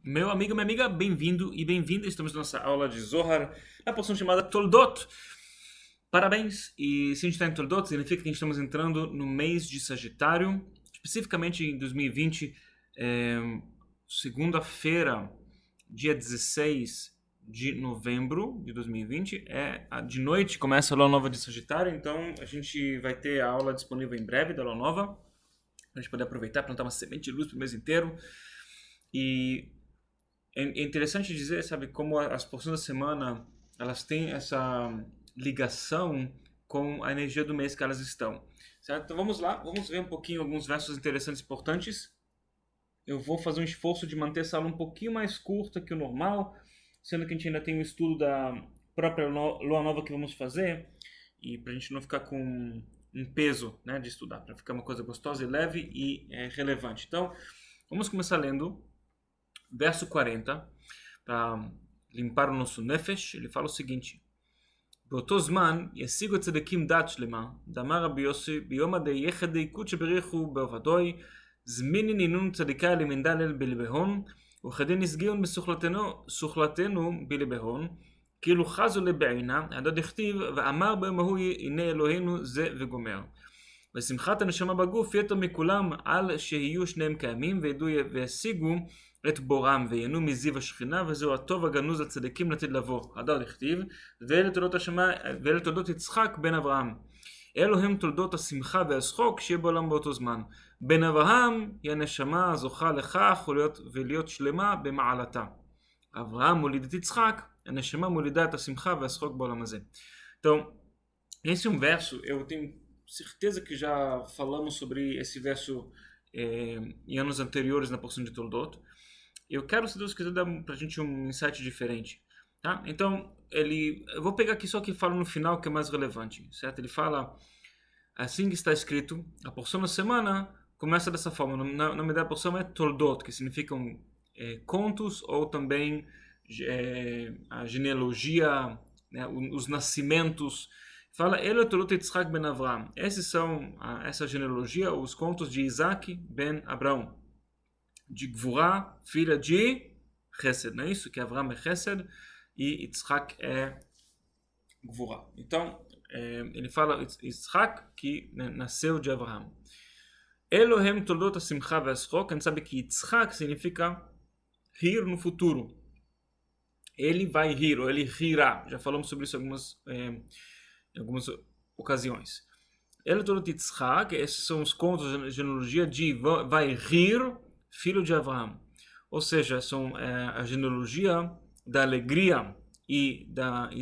Meu amigo, minha amiga, bem-vindo e bem-vinda. Estamos na nossa aula de Zohar, na porção chamada Toldot. Parabéns! E se a gente está em Toldot, significa que a gente estamos entrando no mês de Sagitário, especificamente em 2020, segunda-feira, dia 16 de novembro de 2020, de noite começa a Lua Nova de Sagitário, então a gente vai ter a aula disponível em breve da Lua Nova, para a gente poder aproveitar, plantar uma semente de luz para o mês inteiro. E é interessante dizer, sabe, como as porções da semana, elas têm essa ligação com a energia do mês que elas estão, certo? Então vamos lá, vamos ver um pouquinho alguns versos interessantes e importantes. Eu vou fazer um esforço de manter essa aula um pouquinho mais curta que o normal, sendo que a gente ainda tem um estudo da própria Lua Nova que vamos fazer, e para a gente não ficar com um peso, né, de estudar, para ficar uma coisa gostosa e leve e relevante. Então, vamos começar lendo verso 40, para limpar o nosso nefesh. Ele fala o seguinte: באותו זמן ישיגו צדיקים דת שלמה, דאמר רבי יוסי ביומא דייחדי קודשא בריחו בעובדוי זמיני נינון צדיקאי למנדלל בלבהון וכדין נסגיון בסוכלתנו בלבהון כאילו חזו לבעינה עד דכתיב ואמר ביום ההוא הנה אלוהינו זה וגומר. ושמחת הנשמה בגוף יתר מכולם על שיהיו שניהם קיימים וידעו וישיגו את בורם וייהנו מזיו השכינה, וזהו הטוב הגנוז לצדיקים לעתיד לבוא. הדר לכתיב, ואלה תולדות יצחק בן אברהם. אלו הם תולדות השמחה והשחוק שיהיה בעולם באותו זמן. בן אברהם היא הנשמה הזוכה לכך ולהיות שלמה במעלתה. אברהם מוליד את יצחק, הנשמה מולידה את השמחה והשחוק בעולם הזה. Então, esse é um verso, eu tenho certeza que já falamos sobre esse verso em anos anteriores na porção de Toldot. Eu quero, se Deus quiser, dar pra gente um insight diferente, tá? Então, eu vou pegar aqui só o que fala no final, que é mais relevante, certo? Ele fala, assim que está escrito, a porção da semana começa dessa forma. O nome da porção é Toldot, que significam contos ou também a genealogia, né, os nascimentos. Fala, ele é Toldot Yitzhak ben Avraham. Essa genealogia, os contos de Isaac ben Abraão. De Gvurá, filha de Chesed, não é isso? Que Avraham é Chesed e Yitzhak é Gvurá. Então, ele fala Yitzhak, que nasceu de Avraham. Elohem Toldot HaSimcha VeHaSchok. A gente sabe que Yitzhak significa rir no futuro. Ele vai rir, ou ele rirá. Já falamos sobre isso em algumas ocasiões. Elohem Toldot Yitzhak, esses são os contos da genealogia de vai rir, filho de Avraham. Ou seja, são a genealogia da alegria e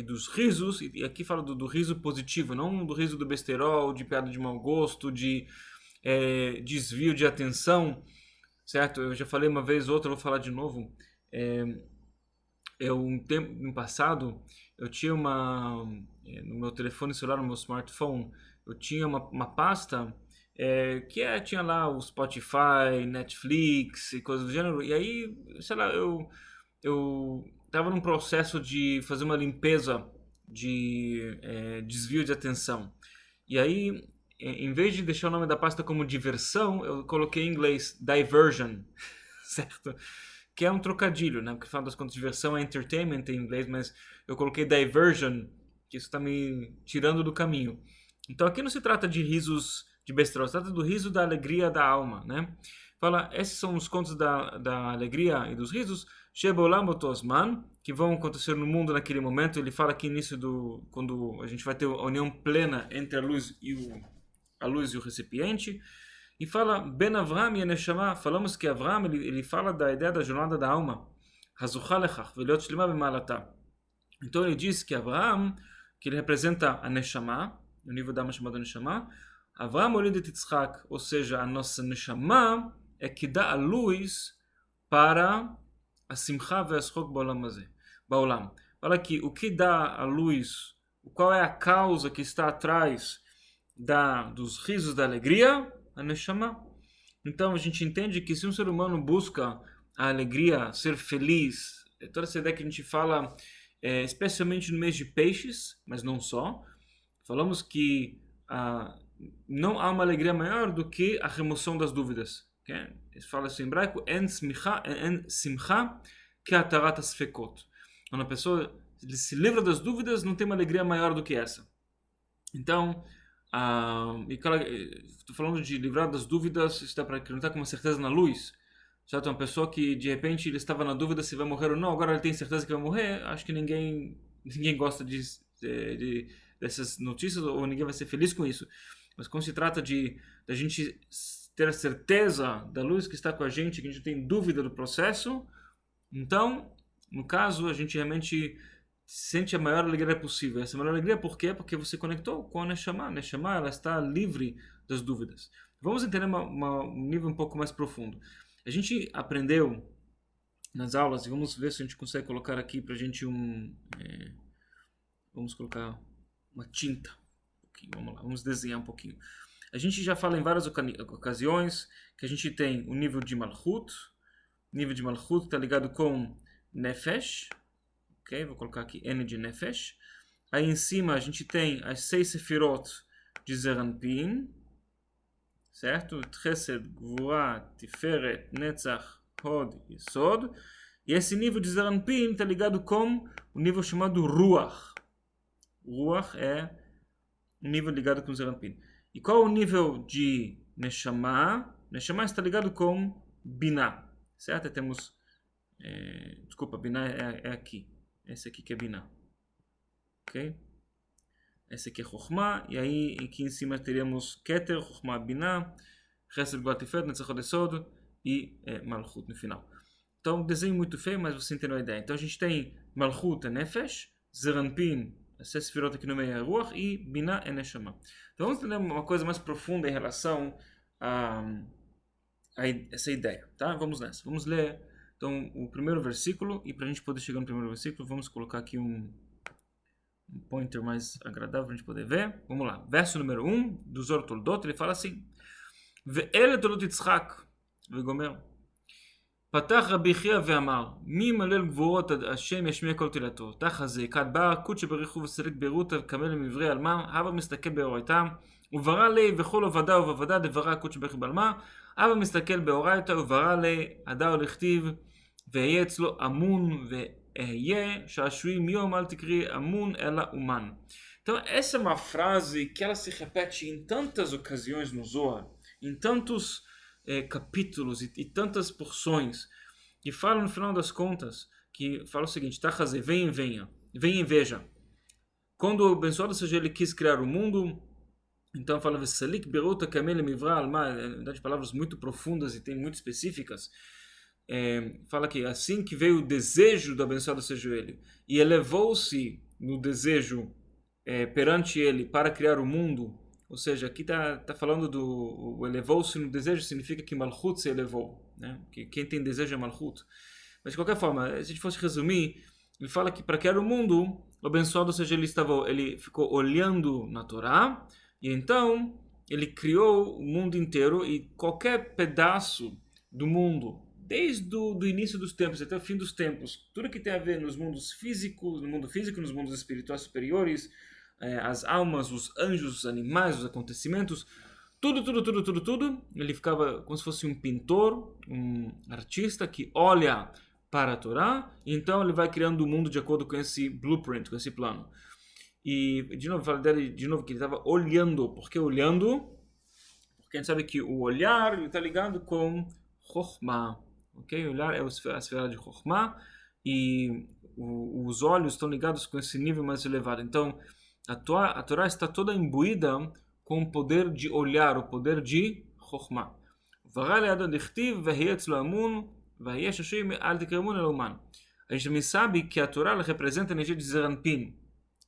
dos risos, e aqui fala do riso positivo, não do riso do besterol, de piada de mau gosto, de desvio de atenção, certo? Eu já falei uma vez, outra, vou falar de novo. Um tempo no passado, eu tinha no meu telefone celular, no meu smartphone, eu tinha uma pasta tinha lá o Spotify, Netflix e coisas do gênero, e aí, sei lá, eu tava num processo de fazer uma limpeza de desvio de atenção, e aí, em vez de deixar o nome da pasta como diversão, eu coloquei em inglês diversion, certo? Que é um trocadilho, né? Porque, no final das contas, diversão é entertainment em inglês, mas eu coloquei diversion, que isso tá me tirando do caminho. Então, aqui não se trata de risos de besterol, se trata do riso da alegria da alma, né? Fala, esses são os contos da alegria e dos risos, Shebolam Botosman, que vão acontecer no mundo naquele momento. Ele fala aqui início quando a gente vai ter a união plena entre a luz e o recipiente. E fala, Ben Avraham e Neshama, falamos que Avraham, ele fala da ideia da jornada da alma, Hazucha lechach, veliot shlema b'ma'alata. Então ele diz que Avraham, que ele representa a Neshama, o nível da alma chamada Neshama, Avraham molida et Yitzhak, ou seja, a nossa Neshama é que dá a luz para a Simcha ve'Ashok ba'olam. Fala aqui, o que dá a luz, qual é a causa que está atrás dos risos da alegria? A Neshama. Então a gente entende que se um ser humano busca a alegria, ser feliz, toda essa ideia que a gente fala, especialmente no mês de peixes, mas não só, falamos que não há uma alegria maior do que a remoção das dúvidas. Okay? fala-se em hebraico, en simcha ke'atarat asfekot. Quando a pessoa se livra das dúvidas, não tem uma alegria maior do que essa. Então, estou falando de livrar das dúvidas, está para que não está com uma certeza na luz. Certo? Uma pessoa que de repente ele estava na dúvida se vai morrer ou não, agora ele tem certeza que vai morrer. Acho que ninguém gosta dessas notícias, ou ninguém vai ser feliz com isso. Mas quando se trata de a gente ter a certeza da luz que está com a gente, que a gente tem dúvida do processo, então, no caso, a gente realmente sente a maior alegria possível. Essa maior alegria por quê? Porque você conectou com a Neshama. A Neshama, ela está livre das dúvidas. Vamos entender um nível um pouco mais profundo. A gente aprendeu nas aulas, e vamos ver se a gente consegue colocar aqui pra gente vamos colocar uma tinta. Vamos lá, vamos desenhar um pouquinho. A gente já fala em várias ocasiões que a gente tem o nível de Malchut. O nível de Malchut está ligado com Nefesh. Ok, vou colocar aqui N de Nefesh. Aí em cima a gente tem as 6 Sefirot de Zeranpin. Certo? Chesed, Gvura, Tiferet, Netzach, Hod e Sod. E esse nível de Zeranpin está ligado com o nível chamado Ruach. Ruach é um nível ligado com Zeranpin. E qual é o nível de Neshama? Neshama está ligado com Binah. Certo? Temos... desculpa, Binah é aqui. Esse aqui que é Binah. Ok? Esse aqui é Chokhmah, e aí aqui em cima teríamos Keter, Chokhmah, Binah, Chesed, Gvura, Tiferet, Netzach, Hod, Sod e Malchut no final. Então, desenho muito feio, mas você entendeu a ideia. Então a gente tem Malchut é Nefesh, Zeranpin, as 6 Sefirot aqui no meio é Ruach, e Binah é Neshama. Então vamos entender uma coisa mais profunda em relação a essa ideia, tá? Vamos nessa. Vamos ler então o primeiro versículo, e para a gente poder chegar no primeiro versículo, vamos colocar aqui um pointer mais agradável para a gente poder ver. Vamos lá. Verso número 1 do Zohar Toldot, ele fala assim: Ve'ele toldot Yitzchak vegomer פתח רבי חייא ואמר, מי מלל גבורות השם ישמיע כל תהילתו. תחת זה, כד בא, קודשא בריחו וסלק ברותה וכמל למברי עלמא, הבה מסתכל באורייתא, וברא לי וכל עובדה ובעבדה דברא קודשא בריחו בעלמא, הבה מסתכל באורייתא וברא לי הדר לכתיב, ואהיה אצלו אמון ואהיה שעשועים יום אל תקריא אמון אלא אומן. Então, essa é uma frase que ela se repete em tantas ocasiões no Zohar, em tantos capítulos e tantas porções, que falam no final das contas, que fala o seguinte: Tachazé, venha e veja. Quando o abençoado seja ele quis criar o mundo, então fala Vesalik Beruta Kamel Mivra Alma, na verdade palavras muito profundas e tem muito específicas. Fala que assim que veio o desejo do abençoado seja ele, e elevou-se no desejo perante ele para criar o mundo. Ou seja, aqui está falando do elevou-se no desejo, significa que Malchut se elevou, né? Que quem tem desejo é Malchut. Mas de qualquer forma, se a gente fosse resumir, ele fala que para criar o mundo, o abençoado, ou seja, ele ficou olhando na Torá, e então ele criou o mundo inteiro, e qualquer pedaço do mundo, desde o início dos tempos até o fim dos tempos, tudo que tem a ver nos mundos físicos, no mundo físico, nos mundos espirituais superiores, as almas, os anjos, os animais, os acontecimentos, tudo, ele ficava como se fosse um pintor, um artista que olha para a Torá, e então ele vai criando o mundo de acordo com esse blueprint, com esse plano. E de novo, fala dele de novo que ele estava olhando. Por que olhando? Porque a gente sabe que o olhar está ligado com Chokhmah, ok? O olhar é a esfera de Chokhmah, e os olhos estão ligados com esse nível mais elevado. Então a Torá está toda imbuída com o poder de olhar, o poder de Chokhmah. A gente também sabe que a Torá representa a energia de Zeranpin,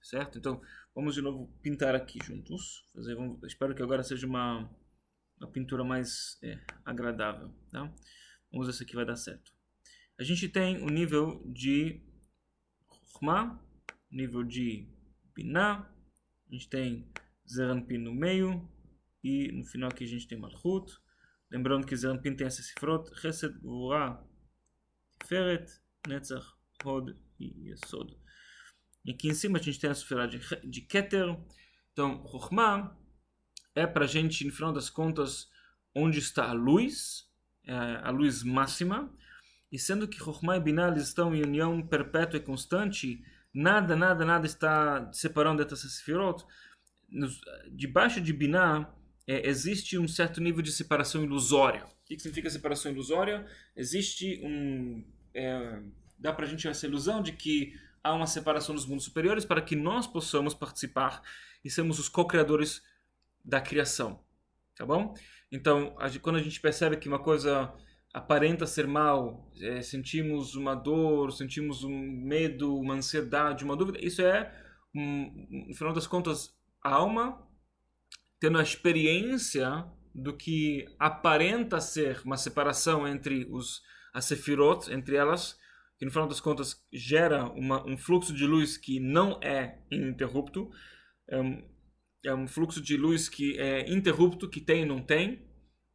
certo? Então vamos de novo pintar aqui juntos. Espero que agora seja uma pintura mais agradável, tá? Vamos ver se aqui vai dar certo. A gente tem o nível de Chokhmah, nível de Binah, a gente tem Zeranpin no meio, e no final aqui a gente tem Malchut. Lembrando que Zeranpin tem essa Sefirot, Chesed, Gvura, Tiferet, Netzach, Hod e Yesod. E aqui em cima a gente tem a Sefirah de Keter. Então, Chokhmah é para a gente, no final das contas, onde está a luz, a luz máxima, e sendo que Chokhmah e Binah eles estão em união perpétua e constante, nada está separando essas sefirot. Debaixo de Binah existe um certo nível de separação ilusória. O que significa separação ilusória? Existe dá para a gente essa ilusão de que há uma separação dos mundos superiores para que nós possamos participar e sermos os co-criadores da criação, tá bom? Então, quando a gente percebe que uma coisa aparenta ser mal, sentimos uma dor, sentimos um medo, uma ansiedade, uma dúvida, isso no final das contas, a alma tendo a experiência do que aparenta ser uma separação entre as sefirot, entre elas, que no final das contas gera um fluxo de luz que não é ininterrupto, é um fluxo de luz que é interrupto, que tem e não tem.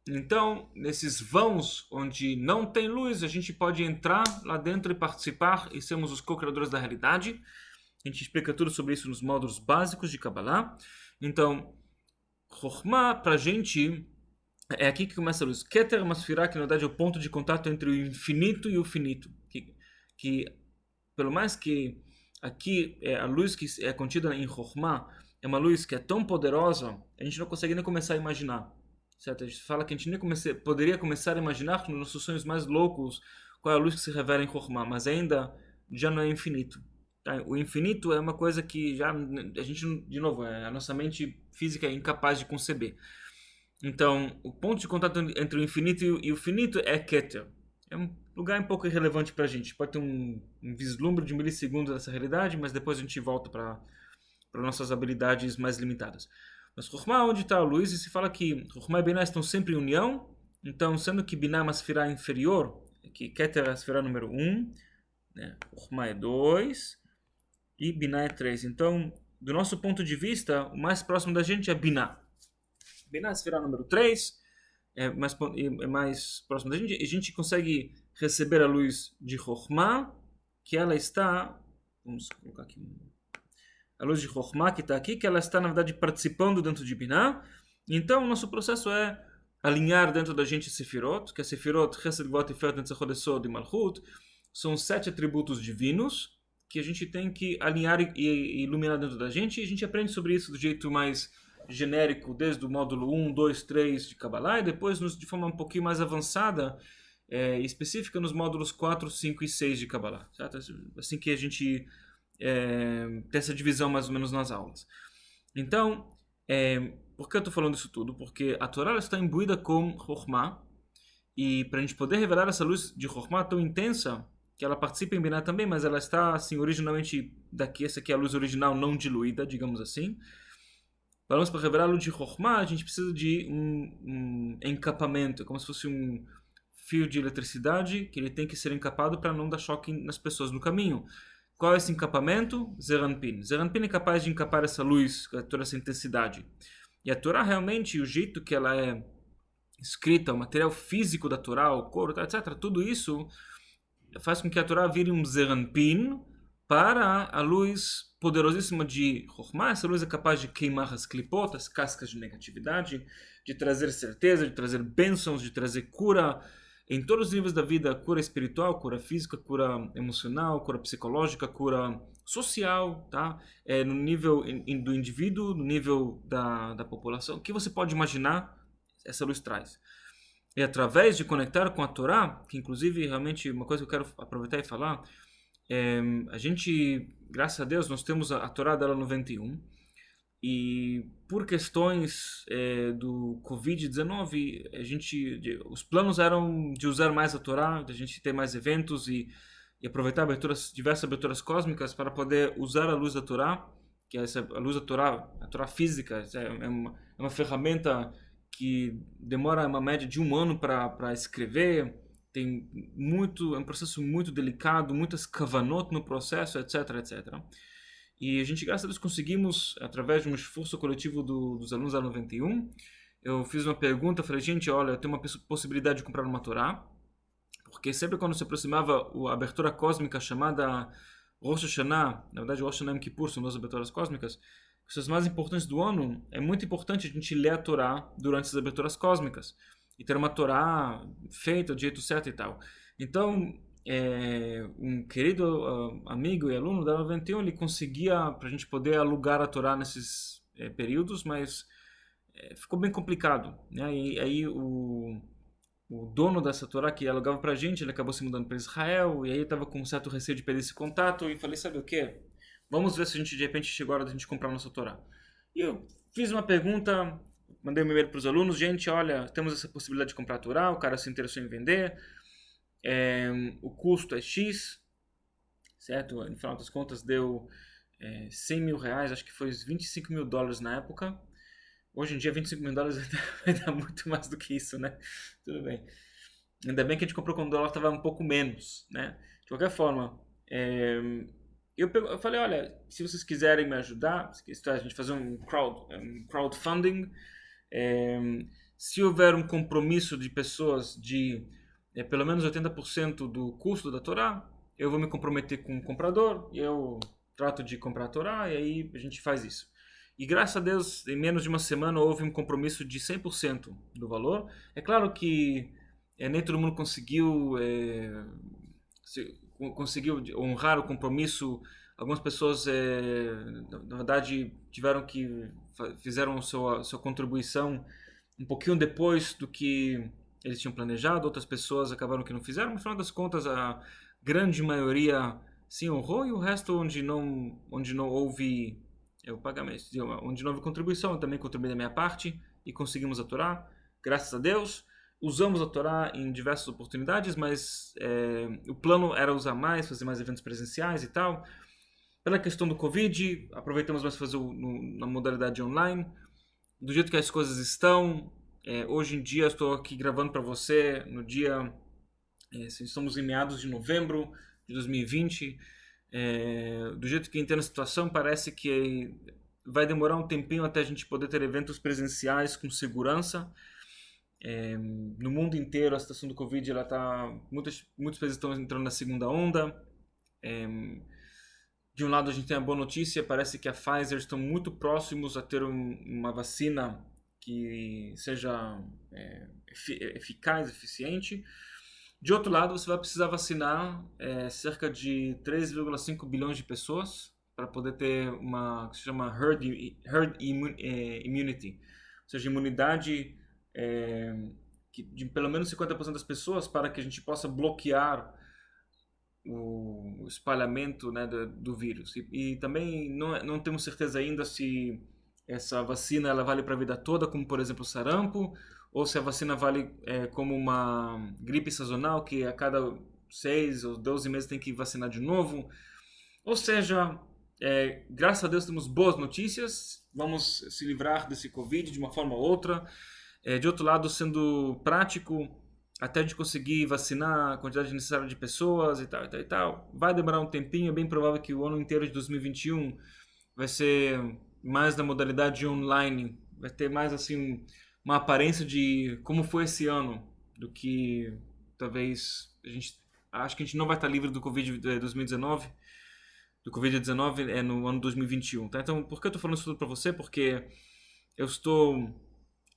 Então, nesses vãos onde não tem luz, a gente pode entrar lá dentro e participar e sermos os co-criadores da realidade. A gente explica tudo sobre isso nos módulos básicos de Kabbalah. Então, Chokhmah, pra gente, é aqui que começa a luz. Keter é uma sefirah que, na verdade, é o ponto de contato entre o infinito e o finito. Que pelo mais que aqui a luz que é contida em Chokhmah é uma luz que é tão poderosa, a gente não consegue nem começar a imaginar. Certo? A gente fala que a gente nem poderia começar a imaginar nos nossos sonhos mais loucos qual é a luz que se revela em Chokhmah, mas ainda já não é infinito. Tá? O infinito é uma coisa que já a gente, de novo, a nossa mente física é incapaz de conceber. Então, o ponto de contato entre o infinito e o finito é Keter. É um lugar um pouco irrelevante para a gente. Pode ter um vislumbre de milissegundos dessa realidade, mas depois a gente volta para nossas habilidades mais limitadas. Mas Chokhmah, onde está a luz? E se fala que Chokhmah e Binah estão sempre em união. Então, sendo que Binah é uma sefirah inferior, que Keter é a sefirah número 1, né? Chokhmah é 2 e Binah é 3. Então, do nosso ponto de vista, o mais próximo da gente é Binah. Binah é a sefirah número 3, é mais próximo da gente. E a gente consegue receber a luz de Chokhmah, que ela está... Vamos colocar aqui... A luz de Chokhmah que está aqui, que ela está, na verdade, participando dentro de Binah. Então, o nosso processo é alinhar dentro da gente Sefirot, que a Sefirot, Chesed, Gvurah, Tiferet, Netzachot, Esod e Malchut, são 7 atributos divinos que a gente tem que alinhar e iluminar dentro da gente. E a gente aprende sobre isso do jeito mais genérico, desde o módulo 1, 2, 3 de Kabbalah, e depois de forma um pouquinho mais avançada e específica nos módulos 4, 5 e 6 de Kabbalah. Certo? Assim que a gente... ter essa divisão mais ou menos nas aulas. Então, por que eu estou falando isso tudo? Porque a Torá está imbuída com Chokhmah, e para a gente poder revelar essa luz de Chokhmah tão intensa, que ela participa em Binah também, mas ela está assim, originalmente daqui, essa aqui é a luz original não diluída, digamos assim. Para revelar a luz de Chokhmah, a gente precisa de um encapamento, como se fosse um fio de eletricidade, que ele tem que ser encapado para não dar choque nas pessoas no caminho. Qual é esse encapamento? Zeranpin. Zeranpin é capaz de encapar essa luz, toda essa intensidade. E a Torá realmente, o jeito que ela é escrita, o material físico da Torá, o couro, etc., tudo isso faz com que a Torá vire um Zeranpin para a luz poderosíssima de Chokhmah. Essa luz é capaz de queimar as clipot, as cascas de negatividade, de trazer certeza, de trazer bênçãos, de trazer cura, em todos os níveis da vida, cura espiritual, cura física, cura emocional, cura psicológica, cura social, tá? No nível do indivíduo, no nível da população. O que você pode imaginar, essa luz traz. E através de conectar com a Torá, que inclusive realmente uma coisa que eu quero aproveitar e falar, a gente, graças a Deus, nós temos a Torá dela 91, e por questões do Covid-19, os planos eram de usar mais a Torá, de a gente ter mais eventos e aproveitar diversas aberturas cósmicas para poder usar a luz da Torá, que é a luz da Torá, a Torá física, é uma ferramenta que demora uma média de 1 ano para escrever, é um processo muito delicado, muitas kavanot no processo, etc, etc. E a gente, graças a Deus, conseguimos, através de um esforço coletivo dos alunos da 91, eu fiz uma pergunta, falei, gente, olha, eu tenho uma possibilidade de comprar uma Torá, porque sempre quando se aproximava a abertura cósmica chamada Rosh Hashanah, na verdade Rosh Hashanah e Yom Kippur são 2 aberturas cósmicas, que são as mais importantes do ano, é muito importante a gente ler a Torá durante as aberturas cósmicas. e ter uma Torá feita do jeito certo e tal. Então, um querido amigo e aluno da 91, ele conseguia para a gente poder alugar a Torá nesses períodos, mas ficou bem complicado, né? E aí o dono dessa Torá que alugava pra gente, ele acabou se mudando para Israel, e aí eu tava com um certo receio de perder esse contato, e falei, sabe o quê? Vamos ver se a gente, de repente, chegou a hora da gente comprar a nossa Torá. E eu fiz uma pergunta, mandei um e-mail para os alunos, gente, olha, temos essa possibilidade de comprar a Torá, o cara se interessou em vender, o custo é X, certo? No final das contas deu 100 mil reais, acho que foi $25 mil na época. Hoje em dia, $25 mil vai dar muito mais do que isso, né? Tudo bem. Ainda bem que a gente comprou quando o dólar estava um pouco menos, né? De qualquer forma, eu falei, olha, se vocês quiserem me ajudar, a gente fazer um crowdfunding, se houver um compromisso de pessoas de pelo menos 80% do custo da Torá, eu vou me comprometer com o comprador, e eu trato de comprar a Torá, e aí a gente faz isso. E graças a Deus, em menos de uma semana houve um compromisso de 100% do valor. É claro que nem todo mundo conseguiu honrar o compromisso. Algumas pessoas, na verdade, fizeram sua contribuição um pouquinho depois do que eles tinham planejado. Outras pessoas acabaram que não fizeram. No final das contas, a grande maioria sim honrou, e o resto onde não houve o pagamento, onde não houve contribuição, eu também contribuí da minha parte e conseguimos a Torá, graças a Deus. Usamos a Torá em diversas oportunidades, mas o plano era usar mais, fazer mais eventos presenciais e tal. Pela questão do Covid, aproveitamos mais fazer na modalidade online. Do jeito que as coisas estão, hoje em dia estou aqui gravando para você no dia, estamos em meados de novembro de 2020. Do jeito que entendo a situação, parece que vai demorar um tempinho até a gente poder ter eventos presenciais com segurança. No mundo inteiro a situação do Covid, muitos países estão entrando na segunda onda. De um lado a gente tem a boa notícia, parece que a Pfizer estão muito próximos a ter uma vacina que seja eficaz, eficiente. De outro lado, você vai precisar vacinar cerca de 3,5 bilhões de pessoas para poder ter uma que se chama herd immunity, ou seja, imunidade de pelo menos 50% das pessoas, para que a gente possa bloquear o espalhamento, né, do vírus. E também não temos certeza ainda se essa vacina ela vale para a vida toda, como por exemplo o sarampo, ou se a vacina vale como uma gripe sazonal, que a cada 6 ou 12 meses tem que vacinar de novo. Ou seja, graças a Deus temos boas notícias, vamos se livrar desse Covid de uma forma ou outra. De outro lado, sendo prático, até a gente conseguir vacinar a quantidade necessária de pessoas e tal, e tal, e tal. Vai demorar um tempinho, é bem provável que o ano inteiro de 2021 vai ser mais na modalidade online, vai ter mais assim uma aparência de como foi esse ano, do que talvez acho que a gente não vai estar livre do Covid 2019, do Covid-19 no ano 2021, tá? Então, por que eu estou falando isso tudo para você? Porque eu estou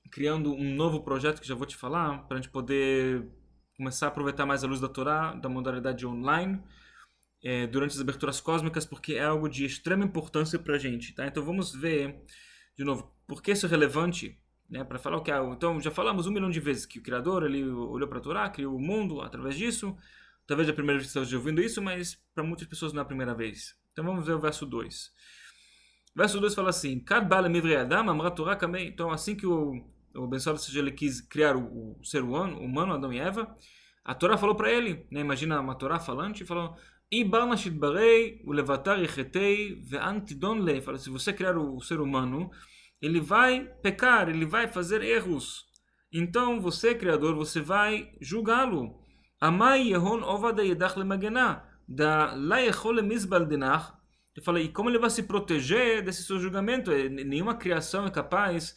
criando um novo projeto que já vou te falar, para a gente poder começar a aproveitar mais a luz da Torá, da modalidade online, durante as aberturas cósmicas, porque é algo de extrema importância para a gente, tá? Então vamos ver, de novo, por que isso é relevante, né? Para falar o que é. Então já falamos 1 milhão de vezes que o Criador ele olhou para a Torá, criou o mundo através disso. Talvez é a primeira vez que você esteja ouvindo isso, mas para muitas pessoas não é a primeira vez. Então vamos ver o verso 2. O verso 2 fala assim: Kad ba'al mivrei adam amra Torá kamei. Então assim que o abençoado seja ele quis criar o ser humano, Adão e Eva, a Torá falou para ele, né? Imagina uma Torá falante, falou: Ibarna shitbarei ulevatar yechetei ve'antidon lei. Fala, se você criar o ser humano, ele vai pecar, ele vai fazer erros. Então você, Criador, você vai julgá-lo. Amai yehon ovada yedach lemagená, da la yechol lemizbal dinach. Eu falei, e como ele vai se proteger desse seu julgamento? Nenhuma criação é capaz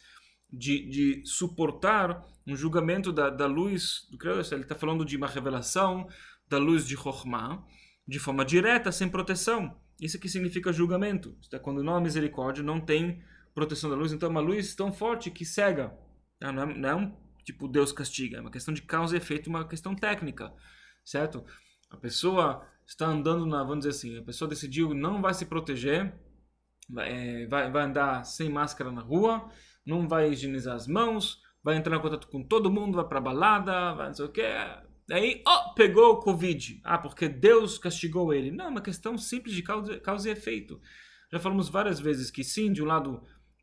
de suportar um julgamento da luz do Criador. Ele está falando de uma revelação da luz de Chokhmah, de forma direta, sem proteção. Isso que significa julgamento. Quando não há misericórdia, não tem proteção da luz. Então é uma luz tão forte que cega. Não é tipo, Deus castiga. É uma questão de causa e efeito, uma questão técnica, certo? A pessoa está andando vamos dizer assim, a pessoa decidiu não vai se proteger, vai andar sem máscara na rua, não vai higienizar as mãos, vai entrar em contato com todo mundo, vai pra balada, vai não sei o que. Aí, pegou o Covid. Porque Deus castigou ele. Não, é uma questão simples de causa e efeito. Já falamos várias vezes que sim, de um lado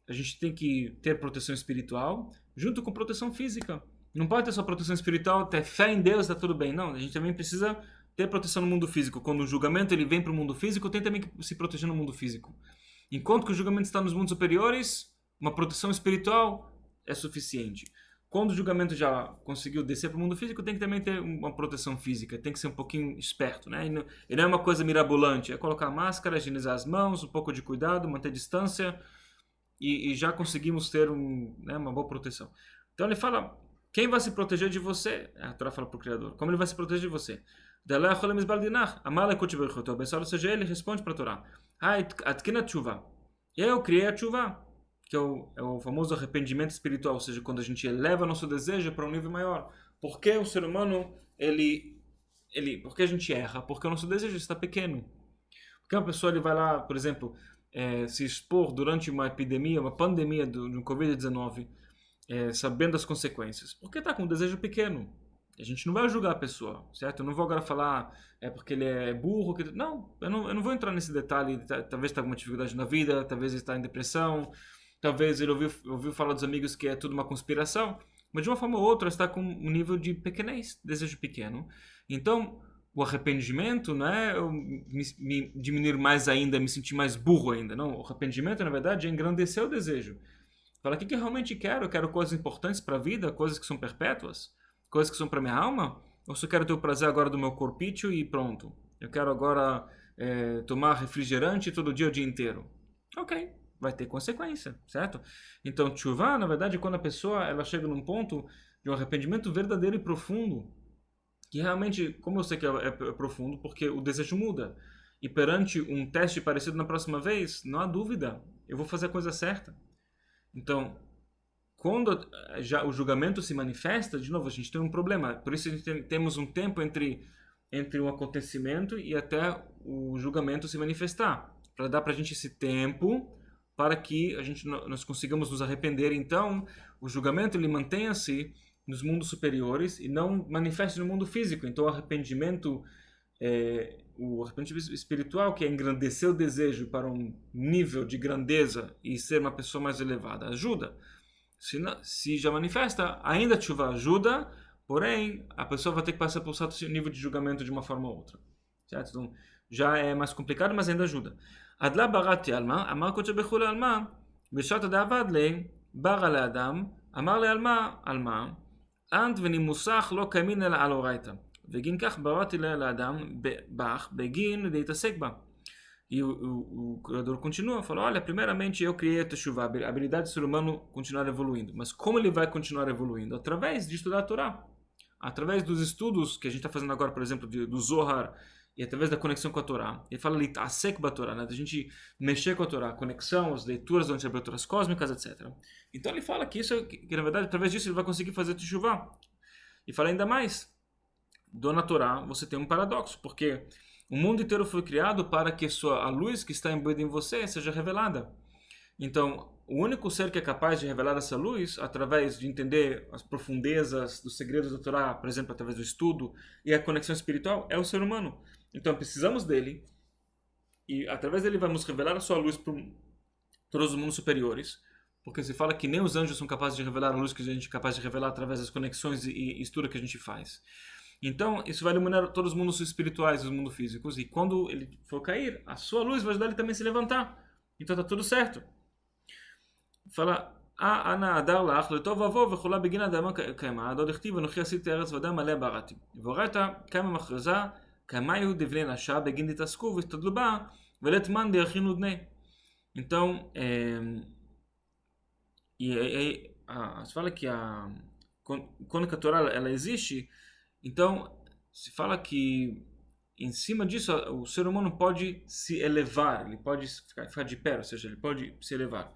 a gente tem que ter proteção espiritual junto com proteção física. Não pode ter só proteção espiritual, ter fé em Deus, tá tudo bem. Não, a gente também precisa ter proteção no mundo físico. Quando o julgamento ele vem para o mundo físico, tem também que se proteger no mundo físico. Enquanto que o julgamento está nos mundos superiores, uma proteção espiritual é suficiente. Quando o julgamento já conseguiu descer para o mundo físico, tem que também ter uma proteção física, tem que ser um pouquinho esperto, né? E não é uma coisa mirabolante, é colocar máscara, higienizar as mãos, um pouco de cuidado, manter distância e já conseguimos ter uma boa proteção. Então ele fala, quem vai se proteger de você? A Torá fala para o Criador, como ele vai se proteger de você? O abençoado seja ele, responde para a Torá. Eu criei a tshuva, que é o famoso arrependimento espiritual, ou seja, quando a gente eleva nosso desejo para um nível maior. Por que o ser humano, por que a gente erra? Porque o nosso desejo está pequeno. Porque uma pessoa ele vai lá, por exemplo, se expor durante uma epidemia, uma pandemia de um Covid-19, sabendo as consequências. Porque está com um desejo pequeno. A gente não vai julgar a pessoa, certo? Eu não vou agora falar porque ele é burro. Não, eu não vou entrar nesse detalhe. Talvez está com uma dificuldade na vida, talvez ele está em depressão, talvez ele ouviu falar dos amigos que é tudo uma conspiração. Mas de uma forma ou outra está com um nível de pequenez, desejo pequeno. Então, o arrependimento não é eu me diminuir mais ainda, me sentir mais burro ainda. Não, o arrependimento, na verdade, é engrandecer o desejo. Fala, o que eu realmente quero? Eu quero coisas importantes para a vida, coisas que são perpétuas, coisas que são para minha alma? Ou só quero ter o prazer agora do meu corpício e pronto? Eu quero agora tomar refrigerante todo dia, o dia inteiro. Ok, vai ter consequência, certo? Então, tshuva, na verdade, é quando a pessoa ela chega num ponto de um arrependimento verdadeiro e profundo, que realmente, como eu sei que é profundo, porque o desejo muda. E perante um teste parecido na próxima vez, não há dúvida, eu vou fazer a coisa certa. Então, quando já o julgamento se manifesta, de novo, a gente tem um problema. Por isso a gente temos um tempo entre um acontecimento e até o julgamento se manifestar. Para dar para a gente esse tempo para que nós consigamos nos arrepender. Então, o julgamento ele mantenha-se nos mundos superiores e não manifeste no mundo físico. Então, o arrependimento espiritual, que é engrandecer o desejo para um nível de grandeza e ser uma pessoa mais elevada, ajuda. Se já manifesta, ainda a tshuva ajuda, porém, a pessoa vai ter que passar por um certo nível de julgamento de uma forma ou outra. Certo? Então, já é mais complicado, mas ainda ajuda. Adla barati alma, amar koche bechul alma, bishat da'avad le, bara le adam, amar le alma, ant venimusach lo kamin el aloraita. Vegin kach barati le adam bach, begin deitasek ba. E o criador continua, falou, olha, primeiramente eu criei a Teshuvah, a habilidade do ser humano continuar evoluindo. Mas como ele vai continuar evoluindo? Através de estudar a Torá. Através dos estudos que a gente está fazendo agora, por exemplo, do Zohar, e através da conexão com a Torá. Ele fala ali, asek ba Torá, né? Da gente mexer com a Torá, conexão, as leituras das temperaturas cósmicas, etc. Então ele fala que isso, que na verdade, através disso ele vai conseguir fazer Teshuvah. E fala ainda mais, na Torá você tem um paradoxo, porque o mundo inteiro foi criado para que a luz que está imbuída em você seja revelada. Então, o único ser que é capaz de revelar essa luz, através de entender as profundezas dos segredos da Torá, por exemplo, através do estudo e a conexão espiritual, é o ser humano. Então, precisamos dele, e através dele vamos revelar a sua luz para todos os mundos superiores, porque se fala que nem os anjos são capazes de revelar a luz que a gente é capaz de revelar através das conexões e estudo que a gente faz. Então, isso vai iluminar todos os mundos espirituais e os mundos físicos. E quando ele for cair, a sua luz vai ajudar ele também a se levantar. Então está tudo certo. Fala, ana adar lach letov avo vechula begin adama kama adod ichtiv anochi asiti eretz v'adam maleh barati v'oraita kama machraza kama yu devnei nasha begin ditasku v'istadlu ba veletman de'achinu dnei. Então, se fala que quando a Torá ela existe, então se fala que em cima disso o ser humano pode se elevar, ele pode ficar de pé, ou seja, ele pode se elevar.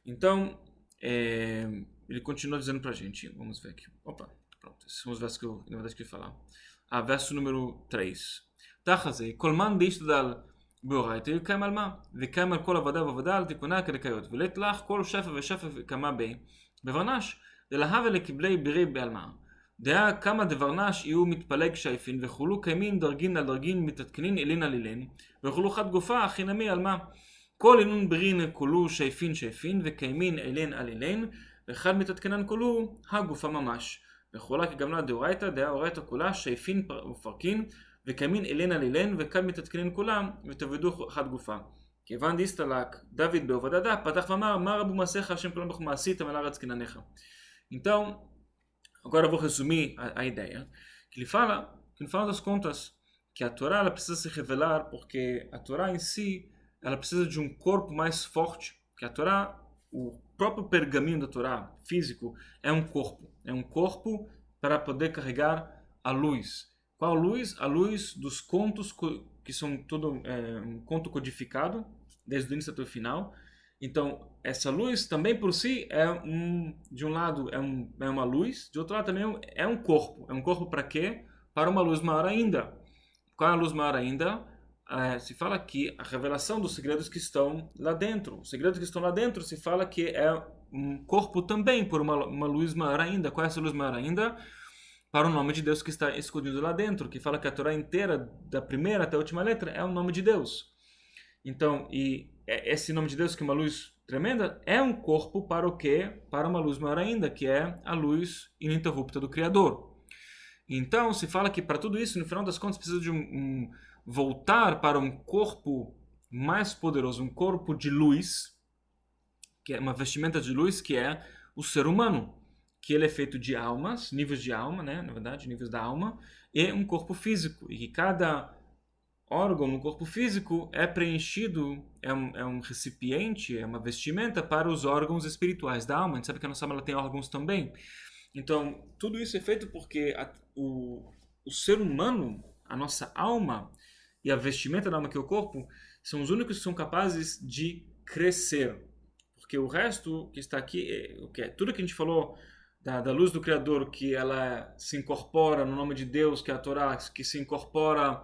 Então ele continua dizendo pra gente, vamos ver aqui, opa, pronto, esses são os versos que eu, na verdade, queria falar. Verso número 3. תחזה, כל מאן דשתדל באורייתא יקיים על מה? ויקיים על כל עבודה ועבודה על תיקונה כדקיות. ולית לך כל שפע ושפע וקמה בי בברנש, דלהבה לקבלי בירי בעלמה. דעה כמה דברנש יהיו מתפלג שייפין, וכולו קיימין דרגין על דרגין מתעדכנין אלין על אלין, וכולו חד גופה הכי נמי על מה? כל אינון ברין כולו שייפין שייפין, וקיימין אלין על אלין, ואחד מתעדכנן כולו הגופה ממש. וכולה כגמלה דאורייתא, דעה אורייתא כולה שייפין ופרקין, וקיימין אלין על אלין, וכאן מתעדכנין כולם, ותעבדו חד גופה. כיוון דיסטלק, דוד בעובדדה, פתח ואמר, מה רבו מעשיך, השם כולם בכו מעשית, המלא רץ כנעניך. Então, agora eu vou resumir a ideia. Que ele fala, que no final das contas, que a Torá ela precisa se revelar porque a Torá em si, ela precisa de um corpo mais forte. Que a Torá, o próprio pergaminho da Torá, físico, é um corpo para poder carregar a luz. Qual luz? A luz dos contos que são todo um conto codificado, desde o início até o final. Então, essa luz também por si de um lado é uma luz, de outro lado também é um corpo. É um corpo para quê? Para uma luz maior ainda. Qual é a luz maior ainda? Se fala que a revelação dos segredos que estão lá dentro. Os segredos que estão lá dentro se fala que é um corpo também por uma luz maior ainda. Qual é essa luz maior ainda? Para o nome de Deus que está escondido lá dentro. Que fala que a Torá inteira, da primeira até a última letra, é o nome de Deus. Então, esse nome de Deus, que é uma luz tremenda, é um corpo para o quê? Para uma luz maior ainda, que é a luz ininterrupta do Criador. Então, se fala que para tudo isso, no final das contas, precisa de voltar para um corpo mais poderoso, um corpo de luz, que é uma vestimenta de luz, que é o ser humano, que ele é feito de almas, níveis de alma, né? Na verdade, níveis da alma, e um corpo físico, e que cada órgão no corpo físico é preenchido, é um recipiente, é uma vestimenta para os órgãos espirituais da alma. A gente sabe que a nossa alma ela tem órgãos também. Então, tudo isso é feito porque o ser humano, a nossa alma e a vestimenta da alma, que é o corpo, são os únicos que são capazes de crescer. Porque o resto que está aqui, tudo que a gente falou da luz do Criador, que ela se incorpora no nome de Deus, que é a Torá, que se incorpora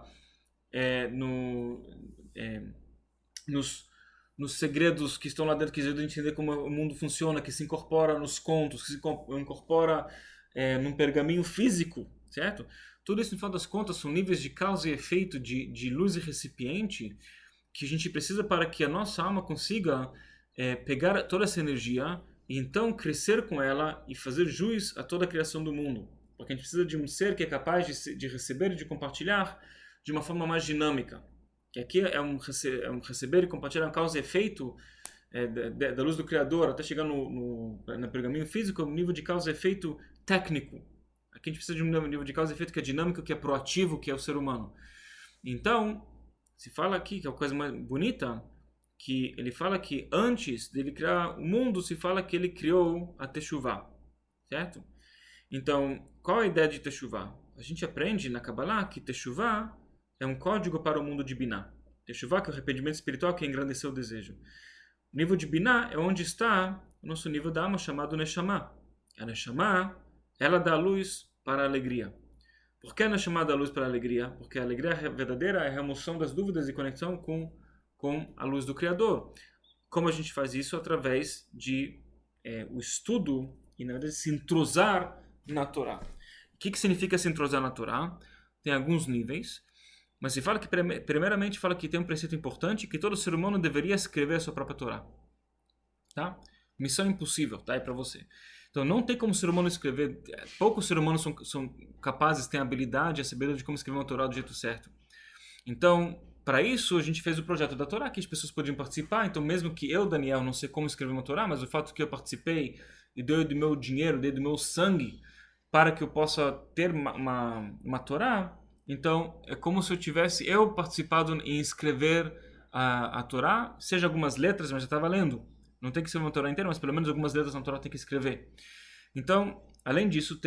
nos segredos que estão lá dentro, que ajudam a entender como o mundo funciona, que se incorpora nos contos, que se incorpora num pergaminho físico, certo? Tudo isso, no final das contas, são níveis de causa e efeito, de luz e recipiente, que a gente precisa para que a nossa alma consiga pegar toda essa energia e então crescer com ela e fazer jus a toda a criação do mundo. Porque a gente precisa de um ser que é capaz de receber e de compartilhar de uma forma mais dinâmica. Que aqui é um receber e compartilhar um causa e efeito da luz do Criador, até chegar no pergaminho físico, um nível de causa e efeito técnico. Aqui a gente precisa de um nível de causa e efeito que é dinâmico, que é proativo, que é o ser humano. Então, se fala aqui, que é a coisa mais bonita, que ele fala que antes dele criar o mundo, se fala que ele criou a Teshuvah, certo? Então, qual a ideia de Teshuvah? A gente aprende na Kabbalah que Teshuvah é um código para o mundo de Binah. Teshuvah, que é o arrependimento espiritual, que engrandeceu o desejo. O nível de Binah é onde está o nosso nível da alma, chamado Neshama. A Neshama, ela dá luz para a alegria. Por que a Neshama dá luz para a alegria? Porque a alegria verdadeira é a remoção das dúvidas e conexão com a luz do Criador. Como a gente faz isso? Através de o estudo e, na verdade, se entrosar na Torá. O que significa se entrosar na Torá? Tem alguns níveis. Mas se fala que, primeiramente, fala que tem um preceito importante, que todo ser humano deveria escrever a sua própria Torá. Tá? Missão impossível, tá aí para você. Então não tem como o ser humano escrever, poucos seres humanos são capazes, têm a habilidade, a sabedoria de como escrever uma Torá do jeito certo. Então, para isso, a gente fez o projeto da Torá, que as pessoas podiam participar. Então, mesmo que eu, Daniel, não sei como escrever uma Torá, mas o fato que eu participei e dei do meu dinheiro, dei do meu sangue, para que eu possa ter uma Torá, então é como se eu tivesse participado em escrever a Torá, seja algumas letras, mas já estava lendo. Não tem que ser uma Torá inteira, mas pelo menos algumas letras na Torá tem que escrever. Então, além disso,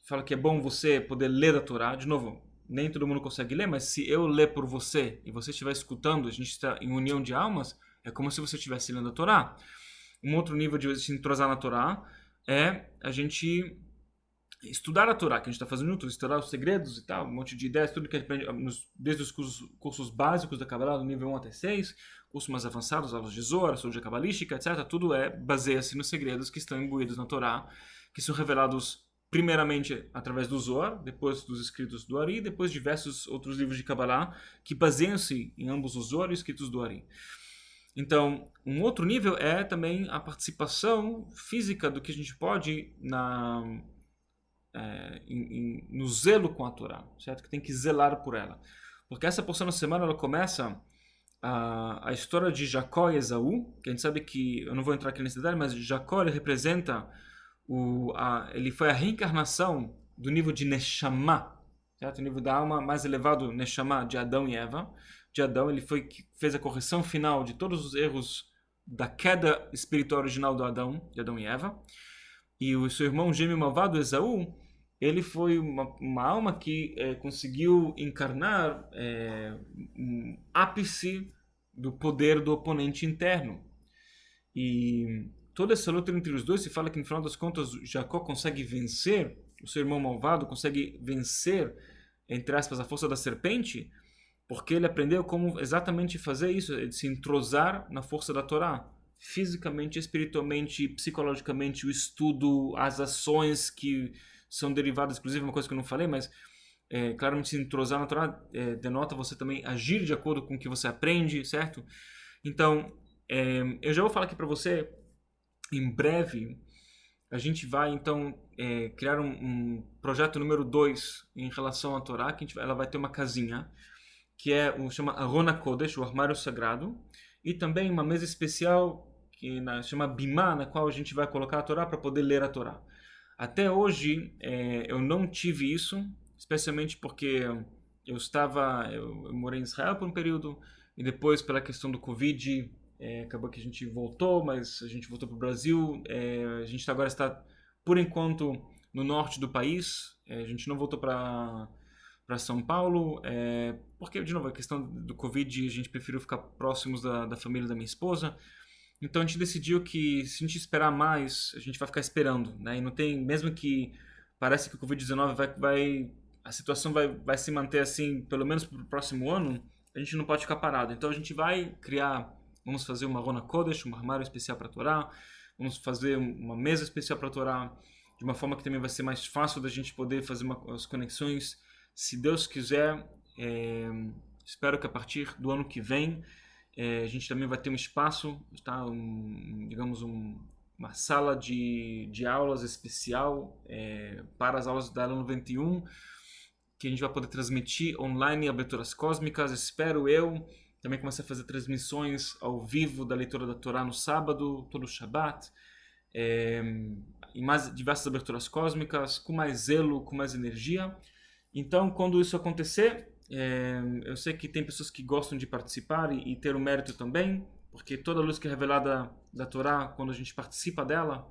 fala que é bom você poder ler a Torá. De novo, nem todo mundo consegue ler, mas se eu ler por você e você estiver escutando, a gente está em união de almas, é como se você estivesse lendo a Torá. Um outro nível de se entrosar na Torá é a gente estudar a Torá, que a gente está fazendo tudo, estudar os segredos e tal, um monte de ideias, tudo que a gente aprende desde os cursos básicos da Kabbalah, do nível 1 até 6, cursos mais avançados, aulas de Zohar, astrologia cabalística, etc. Tudo baseia-se nos segredos que estão imbuídos na Torá, que são revelados primeiramente através do Zohar, depois dos escritos do Ari, depois diversos outros livros de Kabbalah que baseiam-se em ambos os Zohar e os escritos do Ari. Então, um outro nível é também a participação física do que a gente pode no zelo com a Torá, certo? Que tem que zelar por ela. Porque essa porção da semana ela começa a história de Jacó e Esaú, que a gente sabe que, eu não vou entrar aqui nesse detalhe, mas Jacó ele representa, ele foi a reencarnação do nível de Neshama, certo? O nível da alma mais elevado, Neshama, de Adão e Eva. De Adão, ele foi que fez a correção final de todos os erros da queda espiritual original de Adão e Eva. E o seu irmão gêmeo malvado, Esaú, ele foi uma alma que conseguiu encarnar um ápice do poder do oponente interno. E toda essa luta entre os dois, se fala que no final das contas Jacó consegue vencer, o seu irmão malvado consegue vencer, entre aspas, a força da serpente, porque ele aprendeu como exatamente fazer isso, se entrosar na força da Torá. Fisicamente, espiritualmente, psicologicamente, o estudo, as ações que são derivadas, inclusive uma coisa que eu não falei, mas claramente se entrosar na Torá denota você também agir de acordo com o que você aprende, certo? Então, eu já vou falar aqui para você, em breve, a gente vai então criar um projeto número 2 em relação à Torá, que ela vai ter uma casinha, que chama Arona Kodesh, o armário sagrado, e também uma mesa especial que chama Bimá, na qual a gente vai colocar a Torá para poder ler a Torá. Até hoje eu não tive isso, especialmente porque eu morei em Israel por um período e depois pela questão do Covid acabou que a gente voltou, mas a gente voltou para o Brasil. A gente agora está por enquanto no norte do país. A gente não voltou para São Paulo, porque, de novo, a questão do Covid, a gente preferiu ficar próximos da família da minha esposa. Então a gente decidiu que se a gente esperar mais, a gente vai ficar esperando, né? E não tem, mesmo que parece que o Covid-19 a situação vai se manter assim, pelo menos para o próximo ano, a gente não pode ficar parado. Então a gente vamos fazer uma Arona Kodesh, um armário especial para a Torá, vamos fazer uma mesa especial para a Torá, de uma forma que também vai ser mais fácil da gente poder fazer as conexões. Se Deus quiser, espero que a partir do ano que vem a gente também vai ter um espaço, tá? Uma sala de aulas especial para as aulas da Ela 91, que a gente vai poder transmitir online aberturas cósmicas. Espero eu também começar a fazer transmissões ao vivo da leitura da Torá no sábado, todo o Shabbat, e mais diversas aberturas cósmicas, com mais zelo, com mais energia. Então, quando isso acontecer, eu sei que tem pessoas que gostam de participar e ter o mérito também, porque toda luz que é revelada da Torá, quando a gente participa dela,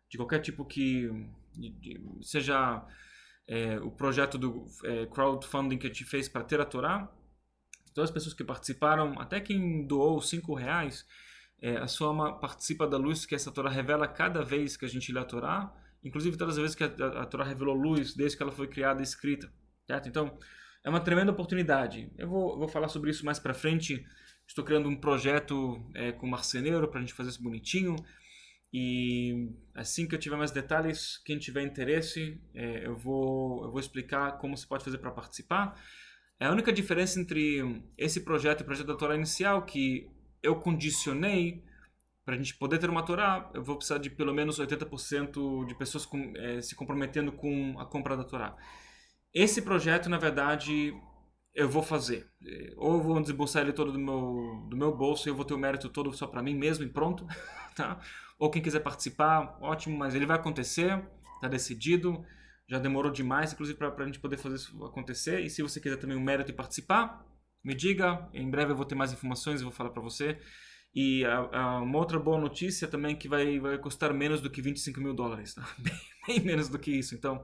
de qualquer tipo seja o projeto do crowdfunding que a gente fez para ter a Torá, todas as pessoas que participaram, até quem doou R$5, a sua alma participa da luz que essa Torá revela cada vez que a gente lê a Torá, inclusive todas as vezes que a Torá revelou luz desde que ela foi criada e escrita. Certo? Então, é uma tremenda oportunidade. Eu vou falar sobre isso mais pra frente. Estou criando um projeto com o marceneiro para a gente fazer isso bonitinho. E assim que eu tiver mais detalhes, quem tiver interesse, eu vou explicar como você pode fazer para participar. A única diferença entre esse projeto e o projeto da Torá inicial, que eu condicionei para a gente poder ter uma Torá, eu vou precisar de pelo menos 80% de pessoas se comprometendo com a compra da Torá. Esse projeto, na verdade, eu vou fazer. Ou eu vou desembolsar ele todo do meu bolso e eu vou ter o mérito todo só para mim mesmo e pronto. Tá? Ou quem quiser participar, ótimo, mas ele vai acontecer, está decidido. Já demorou demais, inclusive, para a gente poder fazer isso acontecer. E se você quiser também o mérito e participar, me diga. Em breve eu vou ter mais informações e vou falar para você. E uma outra boa notícia também é que vai custar menos do que $25.000. Tá? Bem menos do que isso. Então,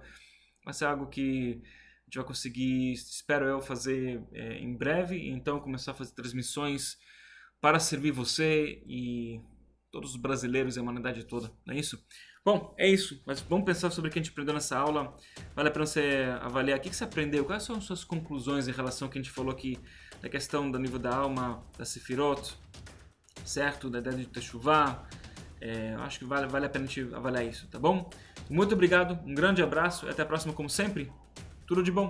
vai ser algo que a gente vai conseguir, espero eu, fazer em breve. Então, começar a fazer transmissões para servir você e todos os brasileiros e a humanidade toda, não é isso? Bom, é isso, mas vamos pensar sobre o que a gente aprendeu nessa aula. Vale a pena você avaliar o que você aprendeu, quais são as suas conclusões em relação ao que a gente falou aqui da questão do nível da alma, da Sefirot, certo? Da ideia de Teshuvah. Eu acho que vale a pena a gente avaliar isso, tá bom? Muito obrigado, um grande abraço e até a próxima como sempre. Tudo de bom!